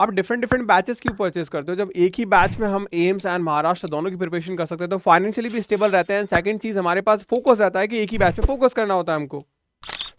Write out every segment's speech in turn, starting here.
आप different different batches क्यों purchase करते हो? जब एक ही बैच में हम एम्स एंड महाराष्ट्र दोनों की प्रिपरेशन कर सकते हैं तो फाइनेंशियली भी स्टेबल रहते हैं। सेकंड चीज, हमारे पास फोकस रहता है कि एक ही बैच पे फोकस करना होता है हमको।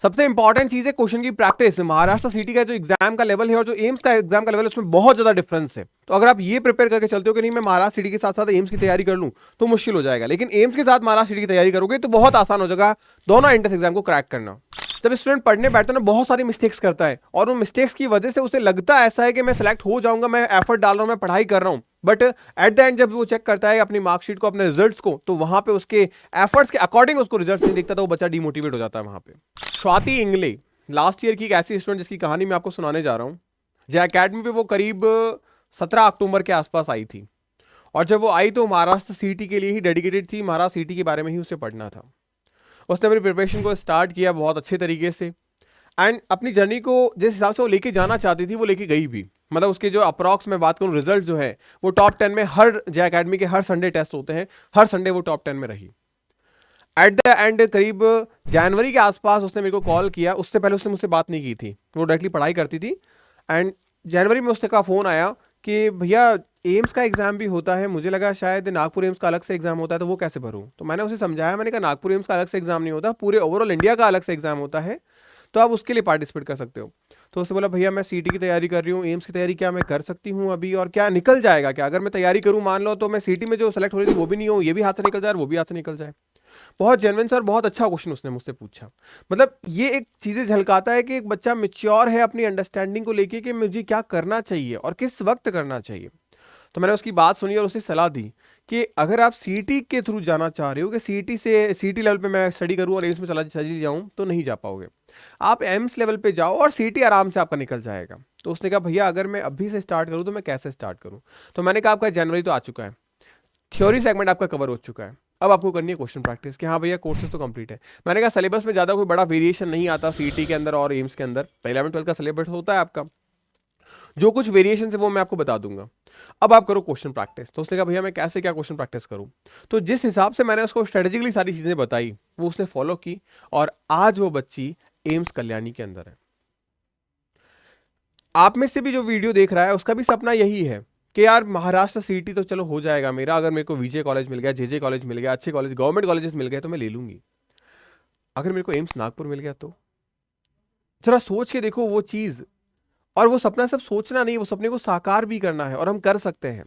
सबसे इंपॉर्टेंट चीज है क्वेश्चन की प्रैक्टिस। महाराष्ट्र सिटी का जो एग्जाम का लेवल है और जो एम्स का एग्जाम का लेवल है उसमें बहुत ज्यादा डिफरेंस है। तो अगर आप ये प्रिपेयर करके चलते हो कि नहीं मैं महाराष्ट्र सिटी के साथ साथ एम्स की तैयारी कर लूं तो मुश्किल हो जाएगा, लेकिन एम्स के साथ महाराष्ट्र सिटी की तैयारी करोगे तो बहुत आसान हो जाएगा दोनों एंट्रेंस एग्जाम को क्रैक करना। जब स्टूडेंट पढ़ने बैठता है ना बहुत सारी मिस्टेक्स करता है और उन मिस्टेक्स की वजह से उसे लगता है ऐसा है कि मैं सिलेक्ट हो जाऊंगा, मैं एफर्ट डाल रहा हूं, मैं पढ़ाई कर रहा हूं, बट एट द एंड जब वो चेक करता है अपनी मार्कशीट को, अपने रिजल्ट्स को, तो वहां पे उसके एफर्ट्स के अकॉर्डिंग उसको रिजल्ट नहीं दिखता, तो वो बच्चा डिमोटिवेट हो जाता है वहां पे। स्वाति इंगले लास्ट ईयर की एक ऐसी स्टूडेंट जिसकी कहानी मैं आपको सुनाने जा रहा हूं। जय अकेडमी पे वो करीब 17 अक्टूबर के आसपास आई थी और जब वो आई तो महाराष्ट्र सीटी के लिए ही डेडिकेटेड थी, महाराष्ट्र सीटी के बारे में ही उसे पढ़ना था। उसने अपनी प्रिपरेशन को स्टार्ट किया बहुत अच्छे तरीके से एंड अपनी जर्नी को जिस हिसाब से वो लेके जाना चाहती थी वो लेके गई भी। मतलब उसके जो अप्रॉक्स मैं बात करूं रिजल्ट जो है वो टॉप 10 में, हर जय अकेडमी के हर संडे टेस्ट होते हैं, हर संडे वो टॉप 10 में रही। एट द एंड करीब जनवरी के आसपास उसने मेरे को कॉल किया। उससे पहले उसने मुझसे बात नहीं की थी, वो डायरेक्टली पढ़ाई करती थी। एंड जनवरी में उसने का फोन आया कि भैया एम्स का एग्जाम भी होता है, मुझे लगा शायद नागपुर एम्स का अलग से एग्जाम होता है तो वो कैसे भरूं। तो मैंने उसे समझाया, मैंने कहा नागपुर एम्स का अलग से एग्जाम नहीं होता, पूरे ओवरऑल इंडिया का अलग से एग्जाम होता है, तो आप उसके लिए पार्टिसिपेट कर सकते हो। तो उसने बोला भैया मैं सीटी की तैयारी कर रही हूँ, एम्स की तैयारी क्या मैं कर सकती हूँ अभी, और क्या निकल जाएगा क्या? अगर मैं तैयारी करूँ मान लो तो मैं सीटी में जो सेलेक्ट हो रही थी वो भी नहीं हो, ये भी हाथ से निकल जाए और वो भी हाथ से निकल जाए। बहुत जेन्युइन सर, बहुत अच्छा क्वेश्चन उसने मुझसे पूछा। मतलब ये एक चीजें झलकाता है कि एक बच्चा मिच्योर है अपनी अंडरस्टैंडिंग को लेके कि मुझे क्या करना चाहिए और किस वक्त करना चाहिए। तो मैंने उसकी बात सुनी और उसे सलाह दी कि अगर आप सीटी के थ्रू जाना चाह रहे हो कि सीटी से सीटी लेवल पे मैं स्टडी करूं और एम्स में चली जाऊं तो नहीं जा पाओगे। आप एम्स लेवल पे जाओ और सीटी आराम से आपका निकल जाएगा। तो उसने कहा भैया अगर मैं अभी से स्टार्ट करूं तो मैं कैसे स्टार्ट करूं? तो मैंने कहा आपका जनवरी तो आ चुका है, थ्योरी सेगमेंट आपका कवर हो चुका है, अब आपको करनी है क्वेश्चन प्रैक्टिस कि हाँ भैया कोर्सेज तो कंप्लीट है। मैंने कहा सिलेबस में ज़्यादा कोई बड़ा वेरिएशन नहीं आता सीटी के अंदर और एम्स के अंदर, 11-12 का सिलेबस होता है आपका, जो कुछ वेरिएशन है वो मैं आपको बता दूंगा, अब आप करो क्वेश्चन प्रैक्टिस। तो उसने कहा भैया मैं कैसे क्या क्वेश्चन प्रैक्टिस करूं? तो जिस हिसाब से मैंने उसको स्ट्रेटेजिकली सारी चीजें बताई वो उसने फॉलो की और आज वो बच्ची एम्स कल्याणी के अंदर है। आप में से भी जो वीडियो देख रहा है उसका भी सपना यही है कि यार महाराष्ट्र सीटी तो चलो हो जाएगा मेरा, अगर मेरे को विजय कॉलेज मिल गया, जेजे कॉलेज मिल गया, अच्छे कॉलेज गवर्नमेंट कॉलेजेस मिल गए तो मैं ले लूंगी। अगर मेरे को एम्स नागपुर मिल गया तो जरा सोच के देखो वो चीज। और वो सपना सिर्फ सोचना नहीं, वो सपने को साकार भी करना है और हम कर सकते हैं।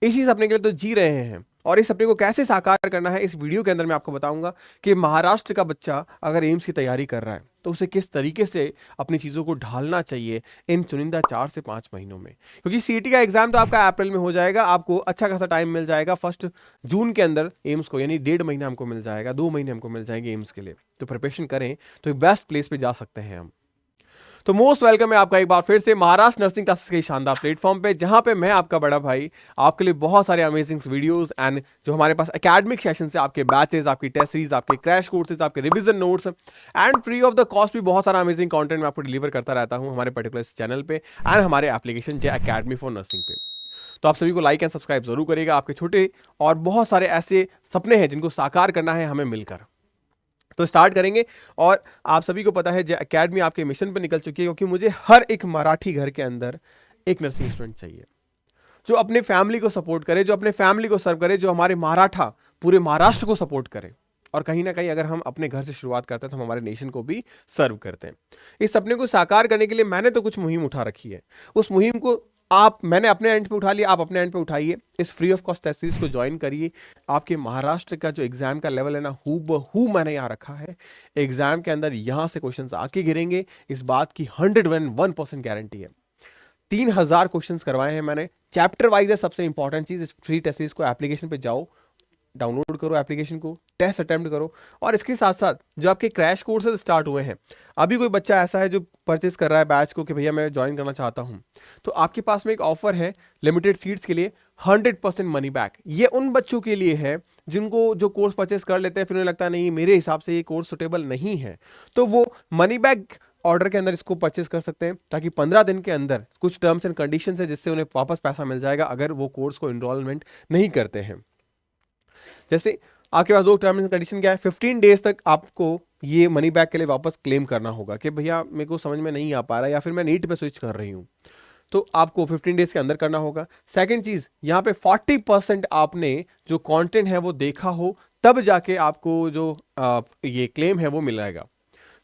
इसी सपने के लिए तो जी रहे हैं और इस सपने को कैसे साकार करना है इस वीडियो के अंदर मैं आपको बताऊंगा कि महाराष्ट्र का बच्चा अगर एम्स की तैयारी कर रहा है तो उसे किस तरीके से अपनी चीजों को ढालना चाहिए इन चुनिंदा 4 से 5 महीनों में। क्योंकि सीटी का एग्जाम तो आपका अप्रैल में हो जाएगा, आपको अच्छा खासा टाइम मिल जाएगा 1 जून के अंदर एम्स को, यानी 1.5 महीना हमको मिल जाएगा, 2 महीने हमको मिल जाएंगे एम्स के लिए। तो प्रिपरेशन करें तो बेस्ट प्लेस पे जा सकते हैं हम। तो मोस्ट वेलकम है आपका एक बार फिर से महाराष्ट्र नर्सिंग क्लासेस के शानदार प्लेटफॉर्म पे, जहां पे मैं आपका बड़ा भाई आपके लिए बहुत सारे अमेजिंग वीडियोस एंड जो हमारे पास एकेडमिक सेशन से आपके बैचेस, आपकी टेस्ट सीरीज, आपके क्रैश कोर्सेज, आपके revision notes and free of the cost भी बहुत सारा अमेजिंग कंटेंट मैं आपको डिलीवर करता रहता हूं हमारे पर्टिकुलर चैनल पे एंड हमारे application J academy for nursing पे। तो आप सभी को लाइक एंड सब्सक्राइब जरूर करेगा। आपके छोटे और बहुत सारे ऐसे सपने हैं जिनको साकार करना है हमें मिलकर। तो स्टार्ट करेंगे। और आप सभी को पता है जे अकेडमी आपके मिशन पर निकल चुकी है, क्योंकि मुझे हर एक मराठी घर के अंदर एक नर्सिंग स्टूडेंट चाहिए जो अपने फैमिली को सपोर्ट करे, जो अपने फैमिली को सर्व करे, जो हमारे मराठा पूरे महाराष्ट्र को सपोर्ट करे। और कहीं ना कहीं अगर हम अपने घर से शुरुआत करते हैं तो हम हमारे नेशन को भी सर्व करते हैं। इस सपने को साकार करने के लिए मैंने तो कुछ मुहिम उठा रखी है। उस मुहिम को मैंने अपने एंड पे उठा लिया, आप अपने एंड पे उठाइए, इस free of cost test series को ज्वाइन करिए। आपके महाराष्ट्र का जो एग्जाम का लेवल है ना, हु बहू मैंने यहाँ रखा है। एग्जाम के अंदर यहाँ से क्वेश्चंस आके गिरेंगे, इस बात की 101% गारंटी है। 3000 क्वेश्चंस करवाए हैं मैंने, चैप्टर वाइज है। सबसे इंपॉर्टेंट चीज, इस फ्री टेस्ट सीरीज को एप्लीकेशन पे जाओ, डाउनलोड करो एप्लीकेशन को, टेस्ट अटेम्प्ट करो। और इसके साथ साथ जो आपके क्रैश कोर्सेज स्टार्ट हुए हैं, अभी कोई बच्चा ऐसा है जो परचेस कर रहा है बैच को कि भैया मैं ज्वाइन करना चाहता हूं, तो आपके पास में एक ऑफर है लिमिटेड सीट्स के लिए, 100% मनी बैक। ये उन बच्चों के लिए है जिनको जो कोर्स परचेस कर लेते हैं फिर उन्हें लगता है नहीं मेरे हिसाब से ये कोर्स सुटेबल नहीं है, तो वो मनी बैक ऑर्डर के अंदर इसको परचेस कर सकते हैं, ताकि 15 दिन के अंदर कुछ टर्म्स एंड कंडीशन है जिससे उन्हें वापस पैसा मिल जाएगा अगर वो कोर्स को इनरोलमेंट नहीं करते हैं। जैसे आपके पास दो टर्म्स एंड कंडीशन क्या है, 15 डेज तक आपको ये मनी बैक के लिए वापस क्लेम करना होगा कि भैया मेरे को समझ में नहीं आ पा रहा है या फिर मैं नीट पे स्विच कर रही हूँ, तो आपको 15 डेज के अंदर करना होगा। सेकंड चीज, यहाँ पे 40% आपने जो कंटेंट है वो देखा हो, तब जाके आपको जो ये क्लेम है वो मिलेगा।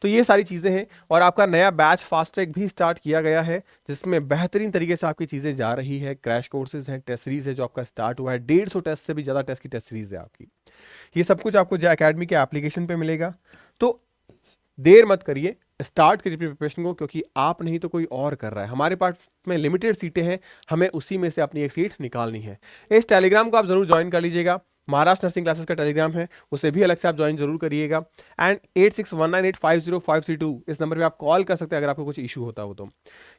तो ये सारी चीजें हैं। और आपका नया बैच फास्ट ट्रैक भी स्टार्ट किया गया है, जिसमें बेहतरीन तरीके से आपकी चीजें जा रही है। क्रैश कोर्सेज है, टेस्ट सीरीज है जो आपका स्टार्ट हुआ है, 150 टेस्ट से भी ज्यादा टेस्ट की टेस्ट सीरीज है आपकी। ये सब कुछ आपको जो एकेडमी के एप्लीकेशन पे मिलेगा। तो देर मत करिए, स्टार्ट करिए प्रिपरेशन को, क्योंकि आप नहीं तो कोई और कर रहा है। हमारे पास में लिमिटेड सीटें हैं, हमें उसी में से अपनी एक सीट निकालनी है। इस टेलीग्राम को आप जरूर ज्वाइन कर लीजिएगा, महाराष्ट्र नर्सिंग क्लासेस का टेलीग्राम है, उसे भी अलग से आप ज्वाइन जरूर करिएगा। एंड 8619850532 इस नंबर पे आप कॉल कर सकते हैं अगर आपको कुछ इशू होता हो तो,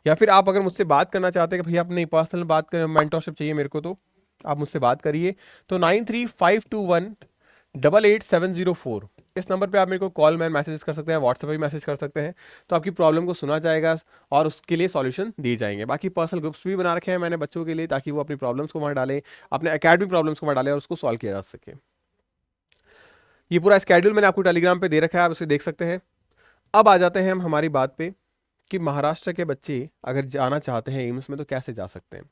या फिर आप अगर मुझसे बात करना चाहते हैं कि भैया अपनी पर्सनल बात करें, मेंटरशिप चाहिए मेरे को, तो आप मुझसे बात करिए। तो 9352188704 इस नंबर पे आप मेरे को कॉल में मैसेज कर सकते हैं, व्हाट्सएप पे भी मैसेज कर सकते हैं। तो आपकी प्रॉब्लम को सुना जाएगा और उसके लिए सॉल्यूशन दिए जाएंगे। बाकी पर्सनल ग्रुप्स भी बना रखे हैं मैंने बच्चों के लिए, ताकि वो अपनी प्रॉब्लम्स को वहाँ डालें, अपने एकेडमिक प्रॉब्लम्स को वहाँ डालें और उसको सॉल्व किया जा सके। ये पूरा स्केड्यूल मैंने आपको टेलीग्राम पे दे रखा है, आप उसे देख सकते हैं। अब आ जाते हैं हम हमारी बात पे कि महाराष्ट्र के बच्चे अगर जाना चाहते हैं एम्स में तो कैसे जा सकते हैं।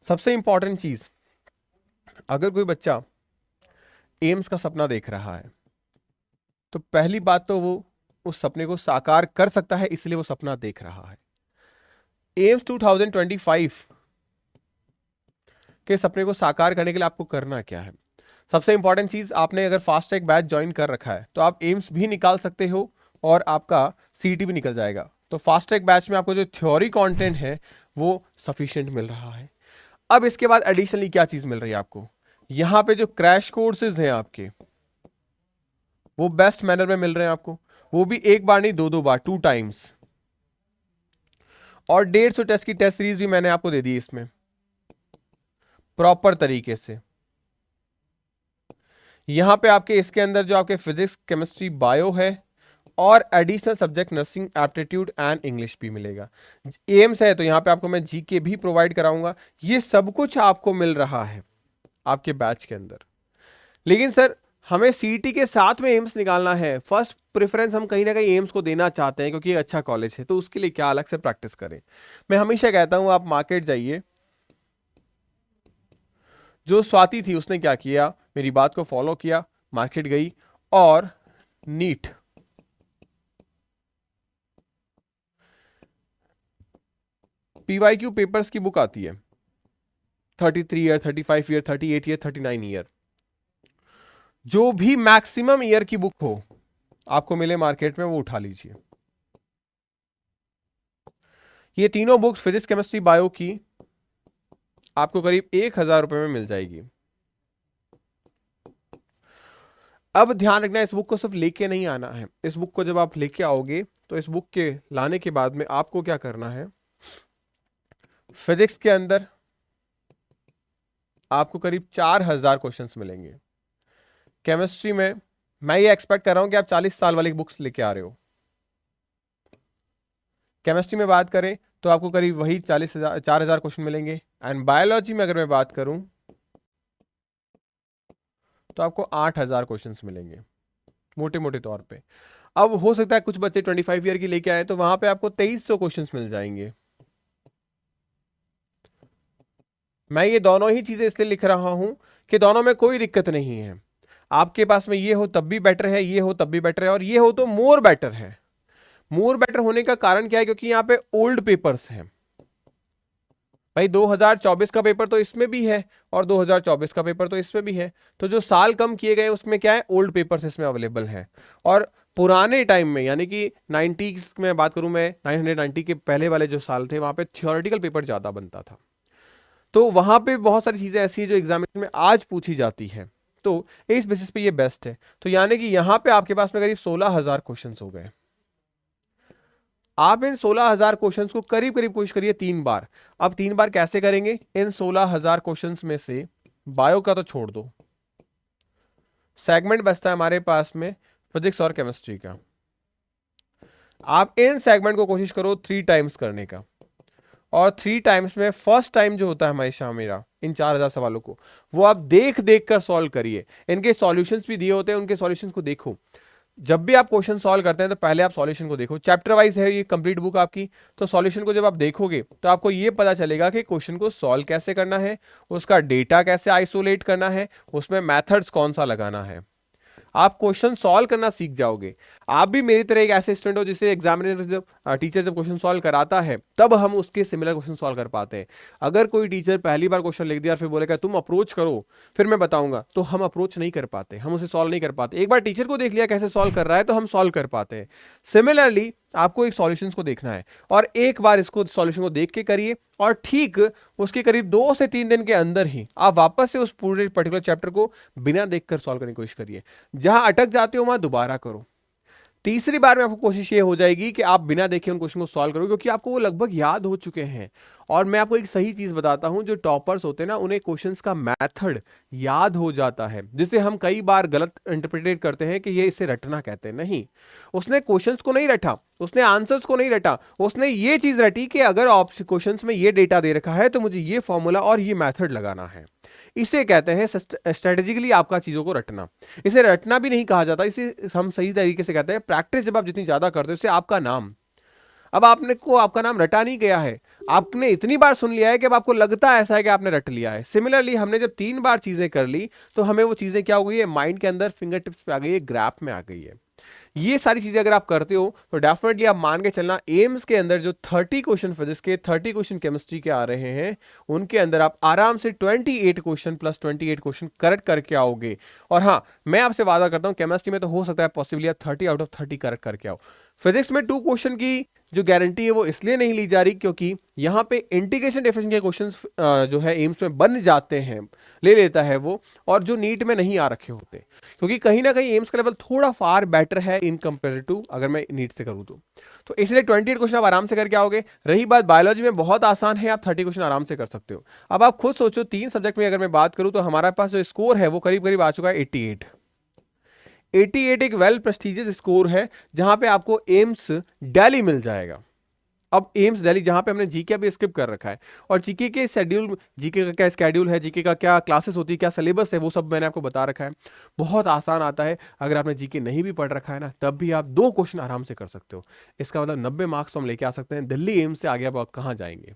सबसे इंपॉर्टेंट चीज, अगर कोई बच्चा एम्स का सपना देख रहा है तो पहली बात तो वो उस सपने को साकार कर सकता है, इसलिए वो सपना देख रहा है। एम्स 2025 के सपने को साकार करने के लिए आपको करना क्या है? सबसे इंपॉर्टेंट चीज, आपने अगर फास्ट ट्रैक बैच ज्वाइन कर रखा है तो आप एम्स भी निकाल सकते हो और आपका सीईटी भी निकल जाएगा। तो फास्ट ट्रैक बैच में आपको जो थ्योरी कंटेंट है वो सफिशिएंट मिल रहा है। अब इसके बाद एडिशनली क्या चीज मिल रही है आपको, यहां पे जो क्रैश कोर्सेज हैं आपके वो बेस्ट मैनर में मिल रहे हैं आपको, वो भी एक बार नहीं, दो बार, 2 टाइम्स। और 150 टेस्ट की टेस्ट सीरीज भी मैंने आपको दे दी इसमें प्रॉपर तरीके से। यहां पे आपके इसके अंदर जो आपके फिजिक्स, केमिस्ट्री, बायो है और additional subject nursing, aptitude and English भी मिलेगा। एम्स है तो यहां पे आपको मैं जीके भी प्रोवाइड कराऊंगा। ये सब कुछ आपको मिल रहा है आपके बैच के अंदर। लेकिन सर हमें सीईटी के साथ में एम्स निकालना है, फर्स्ट प्रेफरेंस हम कहीं ना कहीं एम्स को देना चाहते हैं क्योंकि ये अच्छा कॉलेज है, तो उसके लिए क्या अलग से प्रैक्टिस करें? मैं हमेशा कहता हूं आप मार्केट जाइए। जो स्वाति थी उसने क्या किया, मेरी बात को फॉलो किया, मार्केट गई और नीट पीवाईक्यू पेपर्स की बुक आती है 33 ईयर, 35 ईयर, 38 ईयर, 39 ईयर, जो भी मैक्सिमम ईयर की बुक हो आपको मिले मार्केट में वो उठा लीजिए। ये तीनों बुक्स फिजिक्स, केमिस्ट्री, बायो की आपको करीब 1000 रुपए में मिल जाएगी। अब ध्यान रखना, इस बुक को सिर्फ लेके नहीं आना है। इस बुक को जब आप लेके आओगे तो इस बुक के लाने के बाद में आपको क्या करना है, फिजिक्स के अंदर आपको करीब 4000 क्वेश्चंस मिलेंगे। केमिस्ट्री में मैं ये एक्सपेक्ट कर रहा हूं कि आप 40 साल वाली बुक्स लेके आ रहे हो। केमिस्ट्री में बात करें तो आपको करीब वही 4000 क्वेश्चन मिलेंगे। एंड बायोलॉजी में अगर मैं बात करूं तो आपको 8000 क्वेश्चंस मिलेंगे मोटे मोटे तौर पे। अब हो सकता है कुछ बच्चे 25 ईयर की लेके आए तो वहां पे आपको 2300 क्वेश्चंस मिल जाएंगे। मैं ये दोनों ही चीजें इसलिए लिख रहा हूं कि दोनों में कोई दिक्कत नहीं है। आपके पास में ये हो तब भी बेटर है, ये हो तब भी बेटर है, और ये हो तो मोर बेटर है। मोर बेटर होने का कारण क्या है, क्योंकि यहाँ पे ओल्ड पेपर्स हैं भाई। 2024 का पेपर तो इसमें भी है और 2024 का पेपर तो इसमें भी है। तो जो साल कम किए गए उसमें क्या है, ओल्ड पेपर्स इसमें अवेलेबल है। और पुराने टाइम में यानी कि 90s में बात करूं मैं, 990 के पहले वाले जो साल थे वहां पे थियोरेटिकल पेपर ज्यादा बनता था। तो वहां पे बहुत सारी चीजें ऐसी है जो एग्जामिनेशन में आज पूछी जाती है, तो इस बेसिस पे ये बेस्ट है। तो यानी कि यहां पे आपके पास में करीब 16000 क्वेश्चन हो गए। आप इन 16000 क्वेश्चंस को करीब करीब कोशिश करिए 3 बार। अब 3 बार कैसे करेंगे, इन 16000 क्वेश्चंस में से बायो का तो छोड़ दो, सेगमेंट बचता है हमारे पास में फिजिक्स और केमिस्ट्री का। आप इन सेगमेंट को कोशिश करो 3 टाइम्स करने का, और 3 टाइम्स में फर्स्ट टाइम जो होता है हमेशा मेरा इन 4000 सवालों को, वो आप देख देख कर सॉल्व करिए। इनके सॉल्यूशंस भी दिए होते हैं, उनके सॉल्यूशंस को देखो। जब भी आप क्वेश्चन सॉल्व करते हैं तो पहले आप सॉल्यूशन को देखो, चैप्टर वाइज है ये कंप्लीट बुक आपकी, तो सॉल्यूशन को जब आप देखोगे तो आपको ये पता चलेगा कि क्वेश्चन को सॉल्व कैसे करना है, उसका डेटा कैसे आइसोलेट करना है, उसमें मेथड्स कौन सा लगाना है। आप क्वेश्चन सॉल्व करना सीख जाओगे। आप भी मेरी तरह एक ऐसे स्टूडेंट हो जिसे एग्जामिनर जब टीचर जब क्वेश्चन सॉल्व कराता है तब हम उसके सिमिलर क्वेश्चन सॉल्व कर पाते हैं। अगर कोई टीचर पहली बार क्वेश्चन लिख दिया और फिर बोलेगा तुम अप्रोच करो फिर मैं बताऊंगा, तो हम अप्रोच नहीं कर पाते, हम उसे सॉल्व नहीं कर पाते। एक बार टीचर को देख लिया कैसे सॉल्व कर रहा है तो हम सॉल्व कर पाते हैं। सिमिलरली आपको एक सॉल्यूशंस को देखना है और एक बार इसको सॉल्यूशन को देख के करिए और ठीक उसके करीब 2 से 3 दिन के अंदर ही आप वापस से उस पूरे पर्टिकुलर चैप्टर को बिना देखकर सॉल्व करने की कोशिश करिए। जहां अटक जाते हो वहां दोबारा करो। तीसरी बार में आपको कोशिश ये हो जाएगी कि आप बिना देखे उन क्वेश्चन को सॉल्व करो, क्योंकि आपको वो लगभग याद हो चुके हैं। और मैं आपको एक सही चीज बताता हूं, जो टॉपर्स होते हैं ना उन्हें क्वेश्चंस का मेथड याद हो जाता है, जिसे हम कई बार गलत इंटरप्रिटेट करते हैं कि ये इसे रटना कहते हैं। नहीं, उसने क्वेश्चंस को नहीं रटा, उसने आंसर्स को नहीं रटा, उसने ये चीज रटी कि अगर क्वेश्चंस में ये डेटा दे रखा है तो मुझे ये फॉर्मूला और ये मेथड लगाना है। इसे कहते हैं स्ट्रेटेजिकली आपका चीजों को रटना। इसे रटना भी नहीं कहा जाता, इसे हम सही तरीके से कहते हैं प्रैक्टिस। जब आप जितनी ज्यादा करते हो इससे आपका नाम, अब आपने को आपका नाम रटा नहीं गया है, आपने इतनी बार सुन लिया है कि अब आपको लगता है ऐसा है कि आपने रट लिया है। सिमिलरली हमने जब 3 बार चीजें कर ली तो हमें वो चीजें क्या हो गई है, माइंड के अंदर फिंगर टिप्स पे आ गई है, ग्राफ में आ गई है। ये सारी चीजें अगर आप करते हो तो डेफिनेटली आप मान के चलना एम्स के अंदर जो 30 क्वेश्चन फिजिक्स के 30 क्वेश्चन केमिस्ट्री के आ रहे हैं उनके अंदर आप आराम से 28 क्वेश्चन प्लस 28 क्वेश्चन करेक्ट करके आओगे। और हाँ, मैं आपसे वादा करता हूं केमिस्ट्री में तो हो सकता है पॉसिबली आप 30 आउट ऑफ 30 करेक्ट करके आओ। फिजिक्स में 2 क्वेश्चन की जो गारंटी है वो इसलिए नहीं ली जा रही क्योंकि यहाँ पे इंटीग्रेशन डेफिनेशन के क्वेश्चंस जो है एम्स में बन जाते हैं, ले लेता है वो, और जो नीट में नहीं आ रखे होते, क्योंकि कहीं ना कहीं एम्स का लेवल थोड़ा फार बेटर है इन कंपेरेटिव अगर मैं नीट से करूँ तो इसलिए 28 क्वेश्चन आप आराम से करके आओगे। रही बात बायोलॉजी में बहुत आसान है, आप 30 क्वेश्चन आराम से कर सकते हो। अब आप खुद सोचो 3 सब्जेक्ट में अगर मैं बात करूं तो हमारे पास जो स्कोर है वो करीब करीब आ चुका है 88। 88 एक वेल प्रेस्टिजियस स्कोर है जहां पे आपको एम्स दिल्ली मिल जाएगा। अब एम्स दिल्ली जहां पे हमने जीके भी स्किप कर रखा है, और जीके के शेड्यूल, जीके का क्या स्केड्यूल है, जीके का क्या क्लासेस होती है, क्या सिलेबस है, वो सब मैंने आपको बता रखा है। बहुत आसान आता है, अगर आपने जीके नहीं भी पढ़ रखा है ना तब भी आप 2 क्वेश्चन आराम से कर सकते हो। इसका मतलब 90 मार्क्स तो हम लेके आ सकते हैं। दिल्ली एम्स से आगे आप कहाँ जाएंगे?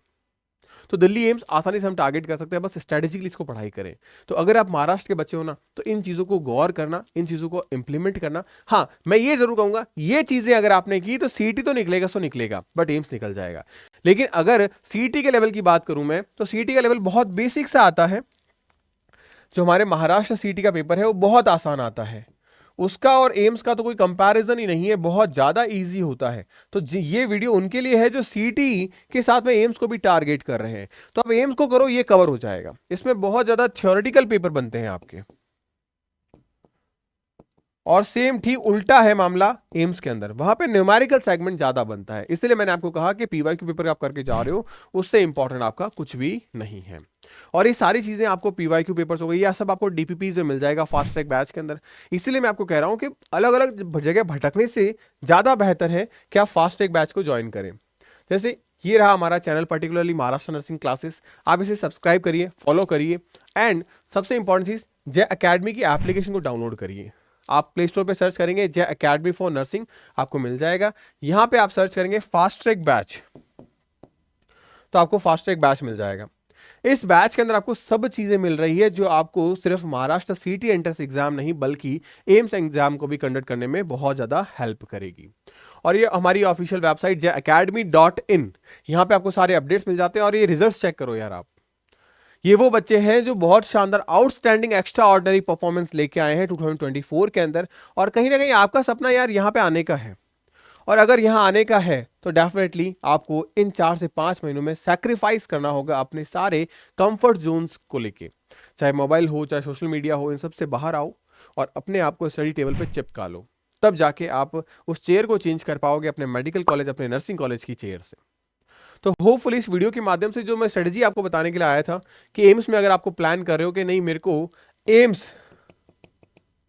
तो दिल्ली एम्स आसानी से हम टारगेट कर सकते हैं, बस स्ट्रेटेजिकली इसको पढ़ाई करें। तो अगर आप महाराष्ट्र के बच्चे हो ना तो इन चीजों को गौर करना, इन चीजों को इंप्लीमेंट करना। हाँ, मैं ये जरूर कहूंगा ये चीजें अगर आपने की तो सीटी तो निकलेगा सो निकलेगा, बट एम्स निकल जाएगा। लेकिन अगर सीटी के लेवल की बात करूं मैं तो सीटी का लेवल बहुत बेसिक सा आता है। जो हमारे महाराष्ट्र सीटी का पेपर है वो बहुत आसान आता है, उसका और एम्स का तो कोई कंपैरिजन ही नहीं है, बहुत ज्यादा इजी होता है। तो ये वीडियो उनके लिए है जो सीटी के साथ में एम्स को भी टारगेट कर रहे हैं। तो आप एम्स को करो, ये कवर हो जाएगा। इसमें बहुत ज्यादा थ्योरेटिकल पेपर बनते हैं आपके, और सेम ठीक उल्टा है मामला एम्स के अंदर, वहां पे न्यूमेरिकल सेगमेंट ज्यादा बनता है। इसलिए मैंने आपको कहा कि पीवाईक्यू पेपर आप करके जा रहे हो उससे इंपॉर्टेंट आपका कुछ भी नहीं है। और ये सारी चीजें आपको पीवाईक्यू पेपर्स हो गई, यह सब आपको डीपीपी से मिल जाएगा फास्ट ट्रैक बैच के अंदर। इसीलिए मैं आपको कह रहा हूं कि अलग अलग जगह भटकने से ज्यादा बेहतर है कि आप फास्ट ट्रैक बैच को ज्वाइन करें। जैसे ये रहा हमारा channel, particularly Maharashtra nursing classes, आप इसे सब्सक्राइब करिए, फॉलो करिए, एंड सबसे इंपॉर्टेंट चीज जय अकेडमी की एप्लीकेशन को डाउनलोड करिए। आप प्ले स्टोर पे सर्च करेंगे जय अकेडमी फॉर नर्सिंग, आपको मिल जाएगा। यहां पे आप सर्च करेंगे फास्ट ट्रैक बैच तो आपको फास्ट ट्रैक बैच मिल जाएगा। इस बैच के अंदर आपको सब चीजें मिल रही है जो आपको सिर्फ महाराष्ट्र सीटी एंट्रेंस एग्जाम नहीं बल्कि एम्स एग्जाम को भी कंडक्ट करने में बहुत ज्यादा हेल्प करेगी। और ये हमारी ऑफिशियल वेबसाइट jacademy.in, यहाँ पे आपको सारे अपडेट्स मिल जाते हैं। और ये रिजल्ट्स चेक करो यार आप, ये वो बच्चे हैं जो बहुत शानदार आउटस्टैंडिंग एक्स्ट्रा ऑर्डिनरी परफॉर्मेंस लेके आए हैं 2024 के अंदर। और कहीं ना कहीं आपका सपना यार यहाँ पे आने का है, और अगर यहाँ आने का है तो डेफिनेटली आपको इन 4 से 5 महीनों में सैक्रिफाइस करना होगा अपने सारे कंफर्ट जोन्स को लेके, चाहे मोबाइल हो चाहे सोशल मीडिया हो, इन सब से बाहर आओ और अपने आप को स्टडी टेबल पे चिपका लो। तब जाके आप उस चेयर को चेंज कर पाओगे अपने मेडिकल कॉलेज, अपने नर्सिंग कॉलेज की चेयर से। तो होपफुली इस वीडियो के माध्यम से जो मैं स्ट्रेटजी आपको बताने के लिए आया था कि एम्स में अगर आपको प्लान कर रहे हो कि नहीं मेरे को एम्स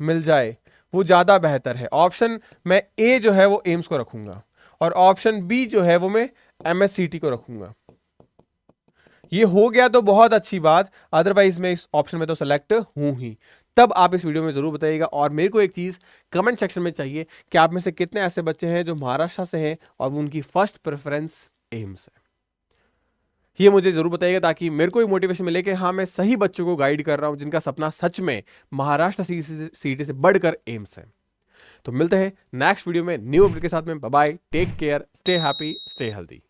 मिल जाए वो ज्यादा बेहतर है, ऑप्शन मैं ए जो है वो एम्स को रखूंगा और ऑप्शन बी जो है वो मैं एमएससीटी को रखूंगा। ये हो गया तो बहुत अच्छी बात, अदरवाइज मैं इस ऑप्शन में तो सेलेक्ट हूं ही। तब आप इस वीडियो में जरूर बताइएगा। और मेरे को एक चीज कमेंट सेक्शन में चाहिए कि आप में से कितने ऐसे बच्चे हैं जो महाराष्ट्र से हैं और वो उनकी फर्स्ट प्रेफरेंस एम्स है। ये मुझे जरूर बताइएगा ताकि मेरे को भी मोटिवेशन मिले कि हाँ, मैं सही बच्चों को गाइड कर रहा हूं जिनका सपना सच में महाराष्ट्र सीटी से बढ़कर एम्स है। तो मिलते हैं नेक्स्ट वीडियो में न्यू अपडेट के साथ में। Bye bye, take care, stay happy, stay healthy.